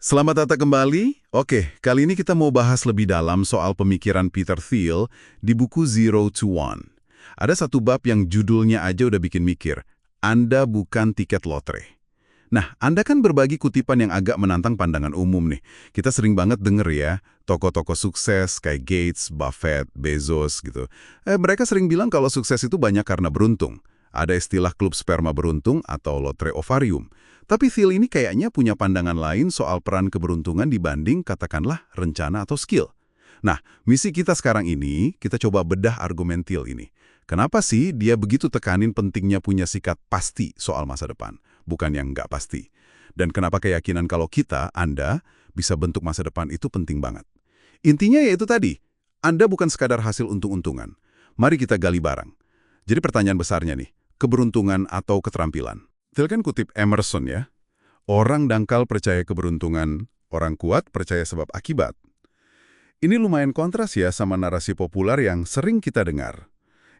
Selamat datang kembali. Oke, kali ini kita mau bahas lebih dalam soal pemikiran Peter Thiel di buku Zero to One. Ada satu bab yang judulnya aja udah bikin mikir. Anda bukan tiket lotre. Nah, Anda kan berbagi kutipan yang agak menantang pandangan umum nih. Kita sering banget denger ya, tokoh-tokoh sukses kayak Gates, Buffett, Bezos gitu. Mereka sering bilang kalau sukses itu banyak karena beruntung. Ada istilah klub sperma beruntung atau lotre ovarium. Tapi Thiel ini kayaknya punya pandangan lain soal peran keberuntungan dibanding katakanlah rencana atau skill. Nah, misi kita sekarang ini, kita coba bedah argumen Thiel ini. Kenapa sih dia begitu tekanin pentingnya punya sikap pasti soal masa depan, bukan yang nggak pasti? Dan kenapa keyakinan kalau kita, Anda, bisa bentuk masa depan itu penting banget? Intinya yaitu tadi, Anda bukan sekadar hasil untung-untungan. Mari kita gali bareng. Jadi pertanyaan besarnya nih, keberuntungan atau keterampilan? Thiel kan kutip Emerson ya, orang dangkal percaya keberuntungan, orang kuat percaya sebab akibat. Ini lumayan kontras ya sama narasi populer yang sering kita dengar,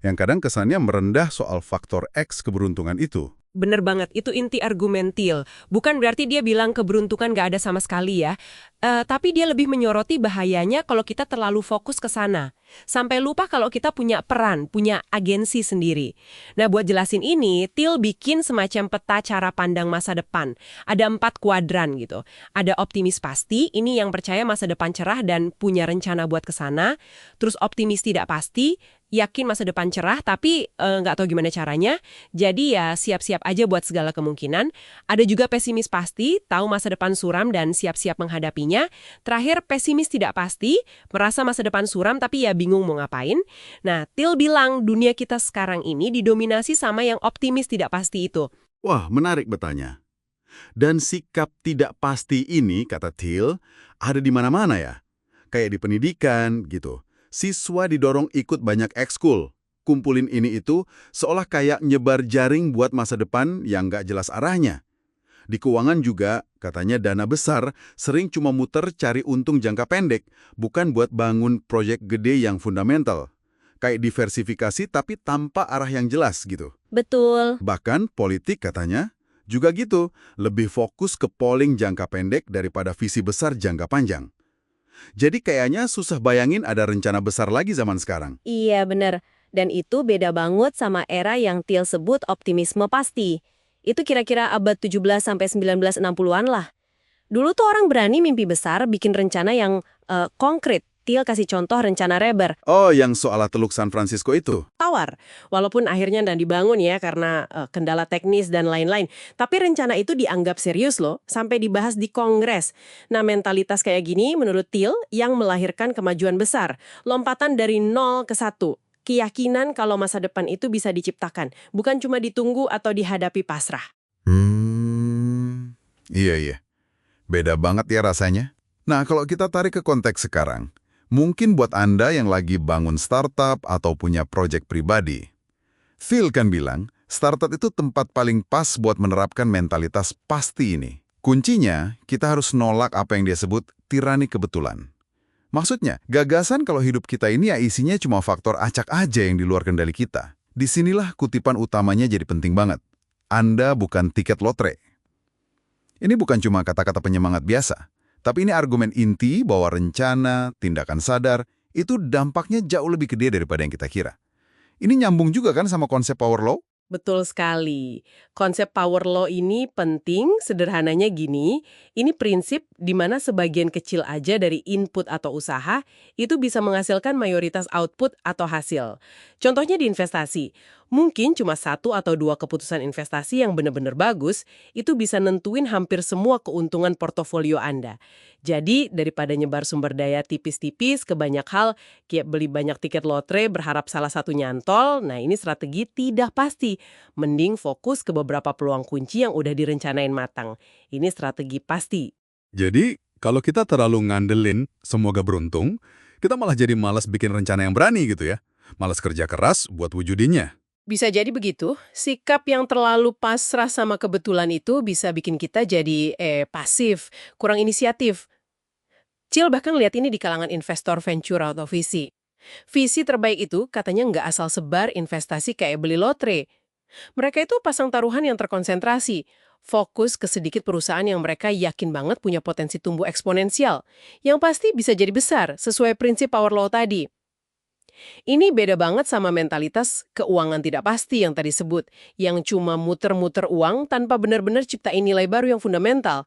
yang kadang kesannya merendah soal faktor X keberuntungan itu. Bener banget, itu inti argumen Thiel. Bukan berarti dia bilang keberuntungan nggak ada sama sekali ya. Tapi dia lebih menyoroti bahayanya kalau kita terlalu fokus ke sana. Sampai lupa kalau kita punya peran, punya agensi sendiri. Nah, buat jelasin ini, Thiel bikin semacam peta cara pandang masa depan. Ada 4 kuadran gitu. Ada optimis pasti, ini yang percaya masa depan cerah dan punya rencana buat ke sana. Terus optimis tidak pasti, yakin masa depan cerah tapi nggak tahu gimana caranya. Jadi ya siap-siap aja buat segala kemungkinan. Ada juga pesimis pasti, tahu masa depan suram dan siap-siap menghadapinya. Terakhir pesimis tidak pasti, merasa masa depan suram tapi ya bingung mau ngapain. Nah, Thiel bilang dunia kita sekarang ini didominasi sama yang optimis tidak pasti itu. Wah, menarik bertanya. Dan sikap tidak pasti ini, kata Thiel, ada di mana-mana ya. Kayak di pendidikan, gitu. Siswa didorong ikut banyak ekskul, kumpulin ini itu, seolah kayak nyebar jaring buat masa depan yang nggak jelas arahnya. Di keuangan juga, katanya dana besar sering cuma muter cari untung jangka pendek, bukan buat bangun proyek gede yang fundamental. Kayak diversifikasi tapi tanpa arah yang jelas gitu. Betul. Bahkan politik katanya juga gitu, lebih fokus ke polling jangka pendek daripada visi besar jangka panjang. Jadi kayaknya susah bayangin ada rencana besar lagi zaman sekarang. Iya, bener. Dan itu beda banget sama era yang Thiel sebut optimisme pasti. Itu kira-kira abad 17-1960-an lah. Dulu tuh orang berani mimpi besar, bikin rencana yang konkret. Thiel kasih contoh rencana Reber. Oh, yang soal Teluk San Francisco itu. Tawar, walaupun akhirnya nggak dibangun ya karena kendala teknis dan lain-lain. Tapi rencana itu dianggap serius loh, sampai dibahas di Kongres. Nah, mentalitas kayak gini menurut Thiel yang melahirkan kemajuan besar. Lompatan dari 0 ke 1. Keyakinan kalau masa depan itu bisa diciptakan, bukan cuma ditunggu atau dihadapi pasrah. Iya. Beda banget ya rasanya. Nah, kalau kita tarik ke konteks sekarang, mungkin buat Anda yang lagi bangun startup atau punya proyek pribadi. Phil kan bilang, startup itu tempat paling pas buat menerapkan mentalitas pasti ini. Kuncinya, kita harus nolak apa yang dia sebut tirani kebetulan. Maksudnya, gagasan kalau hidup kita ini ya isinya cuma faktor acak aja yang di luar kendali kita. Disinilah kutipan utamanya jadi penting banget. Anda bukan tiket lotre. Ini bukan cuma kata-kata penyemangat biasa. Tapi ini argumen inti bahwa rencana, tindakan sadar, itu dampaknya jauh lebih gede daripada yang kita kira. Ini nyambung juga kan sama konsep power law? Betul sekali. Konsep power law ini penting, sederhananya gini, ini prinsip di mana sebagian kecil aja dari input atau usaha itu bisa menghasilkan mayoritas output atau hasil. Contohnya di investasi, mungkin cuma 1 atau 2 keputusan investasi yang benar-benar bagus, itu bisa nentuin hampir semua keuntungan portofolio Anda. Jadi, daripada nyebar sumber daya tipis-tipis ke banyak hal, kayak beli banyak tiket lotre berharap salah satu nyantol, nah ini strategi tidak pasti. Mending fokus ke beberapa peluang kunci yang udah direncanain matang. Ini strategi pasti. Jadi, kalau kita terlalu ngandelin semoga beruntung, kita malah jadi malas bikin rencana yang berani gitu ya. Malas kerja keras buat wujudinnya. Bisa jadi begitu, sikap yang terlalu pasrah sama kebetulan itu bisa bikin kita jadi pasif, kurang inisiatif. Thiel bahkan lihat ini di kalangan investor venture atau VC. VC terbaik itu katanya nggak asal sebar investasi kayak beli lotre. Mereka itu pasang taruhan yang terkonsentrasi. Fokus ke sedikit perusahaan yang mereka yakin banget punya potensi tumbuh eksponensial, yang pasti bisa jadi besar, sesuai prinsip power law tadi. Ini beda banget sama mentalitas keuangan tidak pasti yang tadi sebut, yang cuma muter-muter uang tanpa benar-benar ciptain nilai baru yang fundamental.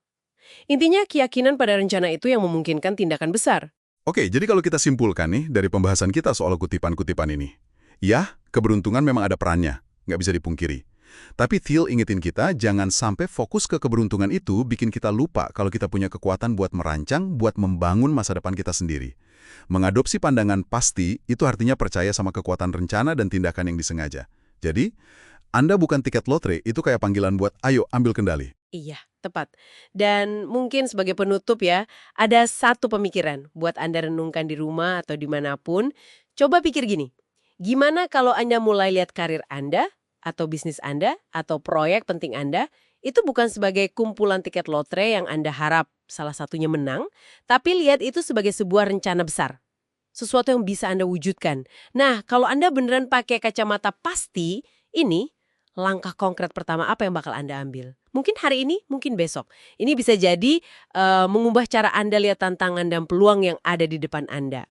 Intinya keyakinan pada rencana itu yang memungkinkan tindakan besar. Oke, jadi kalau kita simpulkan nih dari pembahasan kita soal kutipan-kutipan ini. Ya, keberuntungan memang ada perannya, nggak bisa dipungkiri. Tapi Thiel ingetin kita jangan sampai fokus ke keberuntungan itu bikin kita lupa kalau kita punya kekuatan buat merancang, buat membangun masa depan kita sendiri. Mengadopsi pandangan pasti itu artinya percaya sama kekuatan rencana dan tindakan yang disengaja. Jadi, Anda bukan tiket lotre, itu kayak panggilan buat ayo ambil kendali. Iya, tepat. Dan mungkin sebagai penutup ya, ada satu pemikiran buat Anda renungkan di rumah atau dimanapun. Coba pikir gini, gimana kalau Anda mulai lihat karir Anda, atau bisnis Anda, atau proyek penting Anda, itu bukan sebagai kumpulan tiket lotre yang Anda harap salah satunya menang, tapi lihat itu sebagai sebuah rencana besar. Sesuatu yang bisa Anda wujudkan. Nah, kalau Anda beneran pakai kacamata pasti, ini langkah konkret pertama apa yang bakal Anda ambil? Mungkin hari ini, mungkin besok. Ini bisa jadi mengubah cara Anda lihat tantangan dan peluang yang ada di depan Anda.